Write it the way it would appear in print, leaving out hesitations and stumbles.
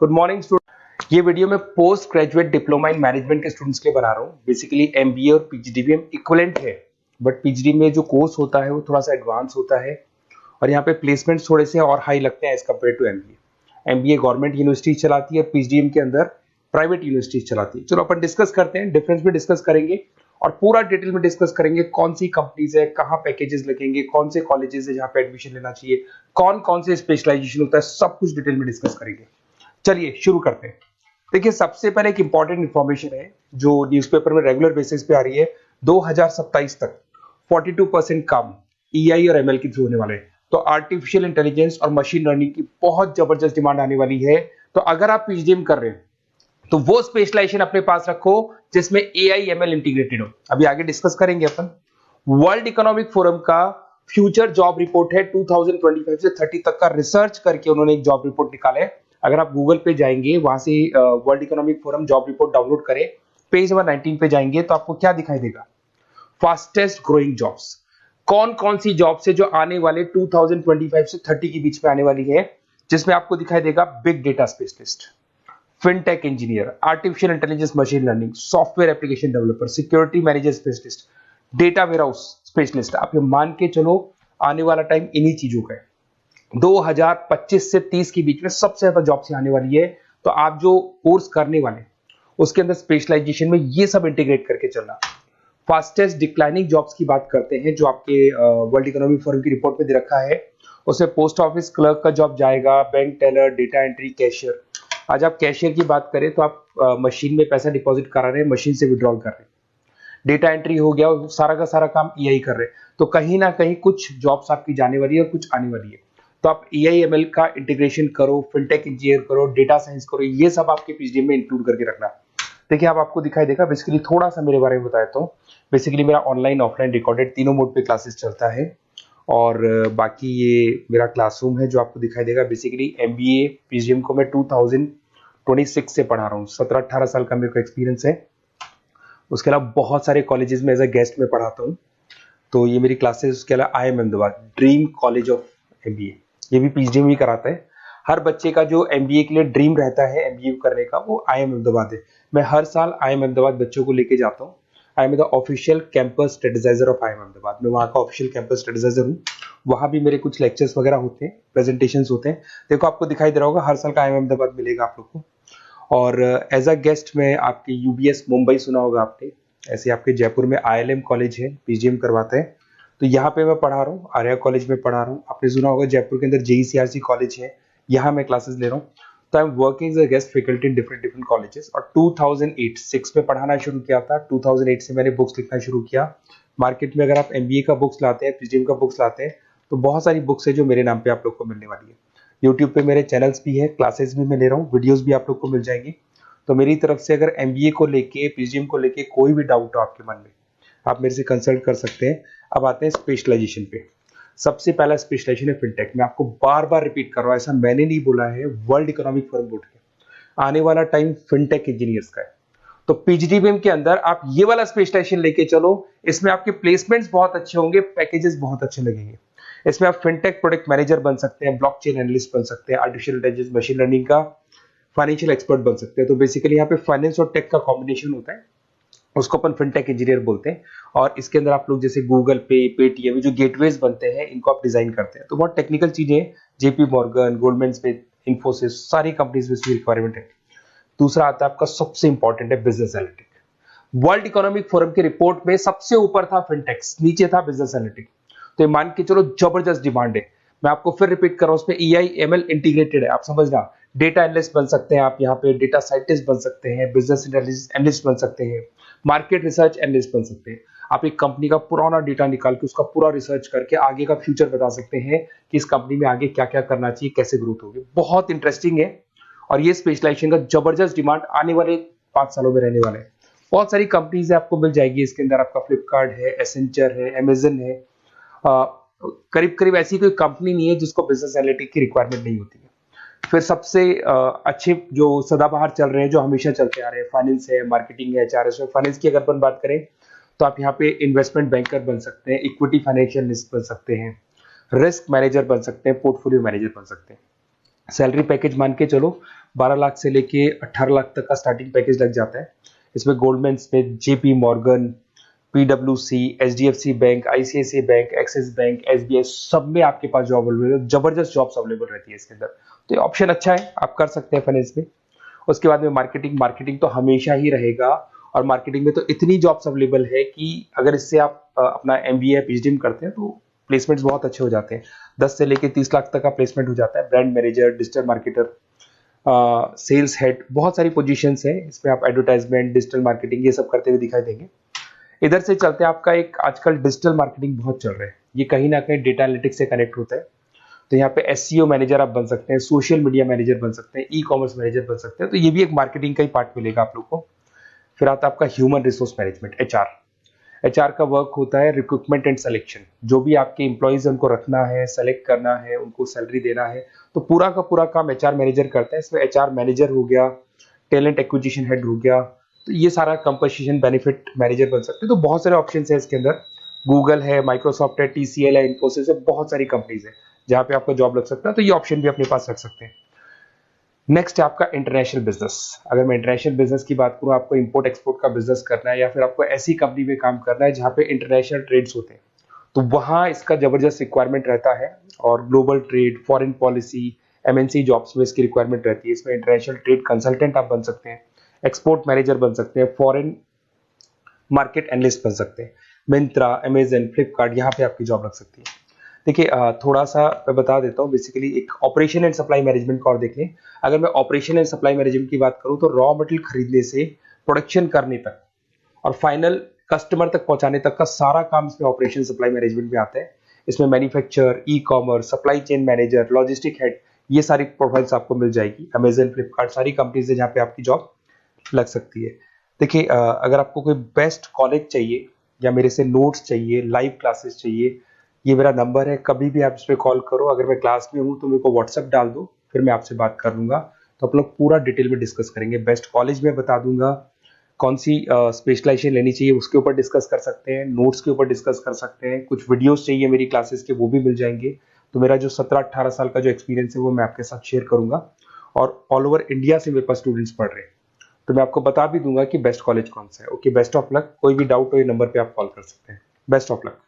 Good morning student. ये video मैं post graduate diploma in management के स्टूडेंट्स के लिए बना रहा हूँ। बेसिकली एमबीए और पीजीडीबीएम इक्विवेलेंट है, बट पीजीडी में जो कोर्स होता है वो थोड़ा सा एडवांस होता है और यहाँ पे प्लेसमेंट्स थोड़े से और हाई लगते हैं as compared to MBA. MBA government university चलाती है, पीजीडीएम के अंदर प्राइवेट यूनिवर्सिटी चलाती है। चलो अपन डिस्कस करते हैं, डिफरेंस भी डिस्कस करेंगे और पूरा डिटेल में डिस्कस करेंगे कौन सी कंपनीज है, कहाँ पैकेजेस लगेंगे, कौन से कॉलेजेस है जहाँ पे एडमिशन लेना चाहिए, कौन कौन से स्पेशलाइजेशन होता है, सब कुछ डिटेल में डिस्कस करेंगे। चलिए शुरू करते हैं। देखिए सबसे पहले एक इंपॉर्टेंट इंफॉर्मेशन है जो न्यूज़पेपर में रेगुलर बेसिस पे आ रही है। 2027 तक 42% काम ईआई और एमएल के थ्रू होने वाले हैं। तो आर्टिफिशियल इंटेलिजेंस और मशीन लर्निंग की बहुत जबरदस्त डिमांड आने वाली है। तो अगर आप पीजीडीएम कर रहे हैं तो वो स्पेशलाइजेशन अपने पास रखो जिसमें एआई एमएल इंटीग्रेटेड हो। अभी आगे डिस्कस करेंगे अपन। वर्ल्ड इकोनॉमिक फोरम का फ्यूचर जॉब रिपोर्ट है 2025 से 30 तक का रिसर्च करके उन्होंने एक जॉब रिपोर्ट निकाला है। अगर आप गूगल पे जाएंगे वहां से world economic forum job report download करें, पेज नंबर 19 पे जाएंगे तो आपको क्या दिखाई देगा, फास्टेस्ट ग्रोइंग जॉब्स। कौन कौन सी जॉब्स है जो आने वाले 2025 से 30 के बीच में आने वाली है, जिसमें आपको दिखाई देगा big data specialist, fintech engineer, artificial intelligence machine learning, software application developer, security manager specialist, data warehouse specialist. आप ये मान के चलो आने वाला टाइम इन्हीं चीजों का है। 2025 से 30 के बीच में सबसे ज्यादा जॉब्स आने वाली है। तो आप जो कोर्स करने वाले उसके अंदर स्पेशलाइजेशन में ये सब इंटीग्रेट करके चलना। फास्टेस्ट डिक्लाइनिंग जॉब्स की बात करते हैं जो आपके वर्ल्ड इकोनॉमिक फोरम की रिपोर्ट में दे रखा है। उसमें पोस्ट ऑफिस क्लर्क का जॉब जाएगा, bank teller, data entry, cashier. आज आप कैशियर की बात करें तो आप मशीन में पैसा डिपॉजिट करा रहे हैं, मशीन से विड्रॉल कर रहे हैं। डेटा एंट्री हो गया, सारा का सारा काम ईआई कर रहे हैं। तो कहीं ना कहीं कुछ जॉब्स आपकी जाने वाली है और कुछ आने वाली है। तो आप ईआई एमएल का इंटीग्रेशन करो, फिनटेक इंजीनियर करो, डेटा साइंस करो, ये सब आपके पीजीडीएम में इंक्लूड करके रखना। देखिए अब आपको दिखाई देगा। बेसिकली थोड़ा सा मेरे बारे में बताया तो बेसिकली मेरा ऑनलाइन ऑफलाइन रिकॉर्डेड तीनों मोड पे क्लासेस चलता है और बाकी ये मेरा क्लासरूम है जो आपको दिखाई देगा। बेसिकली एमबीए पीजीडीएम को मैं 2026 से पढ़ा रहा हूँ। 17-18 साल का मेरे को एक्सपीरियंस है। उसके अलावा बहुत सारे कॉलेजेस में एज अ गेस्ट में पढ़ाता हूँ। तो ये मेरी क्लासेस, उसके अलावा IIM Ahmedabad dream college of MBA, ये भी पीजीडीएम ही कराता है। हर बच्चे का जो एमबीए के लिए ड्रीम रहता है एमबीए करने का, वो IIM अहमदाबाद है। मैं हर साल IIM अहमदाबाद बच्चों को लेके जाता हूँ। I am the official campus strategizer of IIM Ahmedabad. मैं वहाँ का ऑफिशियल कैंपस स्ट्रेटेजाइजर हूँ। वहाँ भी मेरे कुछ लेक्चर्स वगैरह होते हैं, प्रेजेंटेशंस होते हैं। देखो आपको दिखाई दे रहा होगा, हर साल का IIM अहमदाबाद मिलेगा आप लोग को। और एज अ गेस्ट में आपके यूबीएस मुंबई सुना होगा आपने, ऐसे आपके जयपुर में ILM कॉलेज है, पीजीडीएम करवाते हैं। तो यहाँ पे मैं पढ़ा रहा हूँ, आर्या कॉलेज में पढ़ा रहा हूँ। आपने सुना होगा जयपुर के अंदर JECRC कॉलेज है, यहाँ मैं क्लासेस ले रहा हूँ। तो I am working as a guest faculty in different colleges. और 2008-6 में पढ़ाना शुरू किया था। 2008 से मैंने बुक्स लिखना शुरू किया। मार्केट में अगर आप एमबीए का बुक्स लाते हैं, पीजीडीएम का बुक्स लाते हैं, तो बहुत सारी बुक्स है जो मेरे नाम पे आप लोग को मिलने वाली है। यूट्यूब पे मेरे चैनल्स भी है, क्लासेस भी मैं ले रहा हूँ, वीडियोज भी आप लोग को मिल जाएंगी। तो मेरी तरफ से अगर एमबीए को लेके, पीजीडीएम को लेके कोई भी डाउट हो आपके मन में, आप मेरे से कंसल्ट कर सकते हैं। अब आते हैं स्पेशलाइजेशन पे। सबसे पहला स्पेशलाइजेशन है फिनटेक। मैं आपको बार बार रिपीट कर रहा हूँ, ऐसा मैंने नहीं बोला है, वर्ल्ड इकोनॉमिक फोरम बोर्ड के आने वाला टाइम फिनटेक इंजीनियर्स का है। तो पीजीडीबीएम के अंदर आप ये वाला स्पेशलाइजेशन लेके चलो। इसमें आपके प्लेसमेंट्स बहुत अच्छे होंगे, पैकेजेस बहुत अच्छे लगेंगे। इसमें आप फिनटेक प्रोडक्ट मैनेजर बन सकते हैं, ब्लॉकचेन एनालिस्ट बन सकते हैं, आर्टिफिशियल इंटेलिजेंस मशीन लर्निंग का फाइनेंशियल एक्सपर्ट बन सकते हैं। तो बेसिकली यहाँ पे फाइनेंस और टेक का कॉम्बिनेशन होता है, उसको अपन फिनटेक इंजीनियर बोलते हैं। और इसके अंदर आप लोग जैसे गूगल पे, पेटीएम, जो गेटवेज बनते हैं, इनको आप डिजाइन करते हैं। तो बहुत टेक्निकल चीजें हैं। JP Morgan, Goldman Smith, Infosys, सारी कंपनीज में इसकी रिक्वायरमेंट है। दूसरा आता है आपका सबसे इंपॉर्टेंट है business analytic. World economic forum की रिपोर्ट में सबसे ऊपर था फिनटेक्स, नीचे था बिजनेस एनालिटिक। तो ये मान के चलो जबरदस्त डिमांड है। मैं आपको फिर रिपीट कर रहा हूं, उसमें ईआई एमएल इंटीग्रेटेड है। आप समझना, डेटा एनालिस्ट बन सकते हैं आप, यहाँ पे डेटा साइंटिस्ट बन सकते हैं, बिजनेस एनालिस्ट बन सकते हैं, मार्केट रिसर्च एनालिस्ट बन सकते हैं। आप एक कंपनी का पुराना डेटा निकाल के उसका पूरा रिसर्च करके आगे का फ्यूचर बता सकते हैं कि इस कंपनी में आगे क्या क्या करना चाहिए, कैसे ग्रोथ होगी। बहुत इंटरेस्टिंग है और ये स्पेशलाइजेशन का जबरदस्त डिमांड आने वाले 5 सालों में रहने वाले हैं। बहुत सारी कंपनीज है, आपको मिल जाएगी इसके अंदर। आपका फ्लिपकार्ट है, एसेंचर है, अमेजन है। करीब करीब ऐसी कोई कंपनी नहीं है जिसको बिजनेस एनालिटिक की रिक्वायरमेंट नहीं होती है। फिर सबसे अच्छे जो सदाबहार चल रहे हैं, जो हमेशा चलते आ रहे हैं, फाइनेंस है, मार्केटिंग है, HRS है। फाइनेंस की अगर अपन बात करें तो आप यहाँ पे इन्वेस्टमेंट बैंकर बन सकते हैं, इक्विटी फाइनेंशियल एनालिस्ट बन सकते हैं, रिस्क मैनेजर बन सकते हैं, पोर्टफोलियो मैनेजर बन सकते हैं। सैलरी पैकेज मान के चलो 12 लाख से लेके 18 लाख तक का स्टार्टिंग पैकेज लग जाता है। इसमें गोल्डमैन स्मिथ, जेपी मॉर्गन, पीडब्ल्यूसी, HDFC bank, ICICI bank, Axis bank, SBI, सब में आपके पास जॉब अवेलेबल है। जबरदस्त जॉब्स अवेलेबल रहती है इसके अंदर, तो ये ऑप्शन अच्छा है, आप कर सकते हैं फाइनेंस में। उसके बाद में मार्केटिंग, मार्केटिंग तो हमेशा ही रहेगा, और मार्केटिंग में तो इतनी जॉब्स अवेलेबल है कि अगर इससे आप अपना एमबीए या पीएचडी करते हैं तो प्लेसमेंट्स बहुत अच्छे हो जाते हैं। 10 से लेके 30 लाख तक का प्लेसमेंट हो जाता है। Brand manager, digital marketer, sales head, बहुत सारी पोजीशंस हैं इसमें। आप एडवर्टाइजमेंट, डिजिटल मार्केटिंग ये सब करते हुए दिखाई देंगे। इधर से चलते हैं, आपका एक आजकल डिजिटल मार्केटिंग बहुत चल रहा है, ये कहीं ना कहीं डेटा एनालिटिक्स से कनेक्ट होता है। तो यहाँ पे एसईओ मैनेजर आप बन सकते हैं, सोशल मीडिया मैनेजर बन सकते हैं, ई कॉमर्स मैनेजर बन सकते हैं, तो ये भी एक मार्केटिंग का ही पार्ट मिलेगा आप लोग को। फिर आता है आपका human resource management, HR. HR का वर्क होता है रिक्रूटमेंट एंड सिलेक्शन। जो भी आपके इंप्लॉइज उनको रखना है, सेलेक्ट करना है, उनको सैलरी देना है, तो पूरा का पूरा काम एचआर मैनेजर करता है। इसमें एचआर मैनेजर हो गया, टैलेंट एक्विजिशन हेड हो गया, तो ये सारा कंपनसेशन बेनिफिट मैनेजर बन सकते हैं। तो बहुत सारे ऑप्शन है इसके अंदर। गूगल है, माइक्रोसॉफ्ट है, टीसीएल है, इन्फोसिस है, बहुत सारी कंपनीज है जहां पे आपका जॉब लग सकता है, तो ये ऑप्शन भी अपने पास रख सकते हैं। नेक्स्ट है आपका इंटरनेशनल बिजनेस। अगर मैं इंटरनेशनल बिजनेस की बात करूं, आपको इंपोर्ट एक्सपोर्ट का बिजनेस करना है या फिर आपको ऐसी कंपनी में काम करना है जहां पे इंटरनेशनल ट्रेड्स होते हैं, तो वहां इसका जबरदस्त रिक्वायरमेंट रहता है। और global trade, foreign policy, MNC jobs में इसकी रिक्वायरमेंट रहती है। इसमें इंटरनेशनल ट्रेड कंसल्टेंट आप बन सकते हैं, एक्सपोर्ट मैनेजर बन सकते हैं, फॉरेन मार्केट एनालिस्ट बन सकते हैं। मिंत्रा, अमेजन, फ्लिपकार्ट, यहाँ पे आपकी जॉब लग सकती है। देखिए थोड़ा सा मैं बता देता हूँ। बेसिकली एक ऑपरेशन एंड सप्लाई मैनेजमेंट का और देख लें। अगर मैं ऑपरेशन एंड सप्लाई मैनेजमेंट की बात करूँ, तो रॉ मटेरियल खरीदने से प्रोडक्शन करने तक और फाइनल कस्टमर तक पहुंचाने तक का सारा काम इसमें ऑपरेशन सप्लाई मैनेजमेंट में आता है। इसमें manufacture, e commerce, supply chain manager, logistic head, ये सारी प्रोफाइल्स आपको मिल जाएगी। अमेजन, फ्लिपकार्ट, सारी कंपनीज है जहाँ पे आपकी जॉब लग सकती है। देखिए अगर आपको कोई बेस्ट कॉलेज चाहिए या मेरे से नोट्स चाहिए, लाइव क्लासेस चाहिए, ये मेरा नंबर है, कभी भी आप इस पर कॉल करो। अगर मैं क्लास में हूँ तो मेरे को व्हाट्सएप डाल दो, फिर मैं आपसे बात कर लूंगा। तो आप लोग पूरा डिटेल में डिस्कस करेंगे। बेस्ट कॉलेज में बता दूंगा, कौन सी स्पेशलाइजेशन लेनी चाहिए उसके ऊपर डिस्कस कर सकते हैं, नोट्स के ऊपर डिस्कस कर सकते हैं, कुछ वीडियोस चाहिए मेरी क्लासेस के वो भी मिल जाएंगे। तो मेरा जो 17-18 साल का जो एक्सपीरियंस है वो मैं आपके साथ शेयर करूंगा। और ऑल ओवर इंडिया से मेरे पास स्टूडेंट्स पढ़ रहे हैं, तो मैं आपको बता भी दूंगा कि बेस्ट कॉलेज कौन सा है। Okay, best of luck. कोई भी डाउट हो ये नंबर पे आप कॉल कर सकते हैं। Best of luck.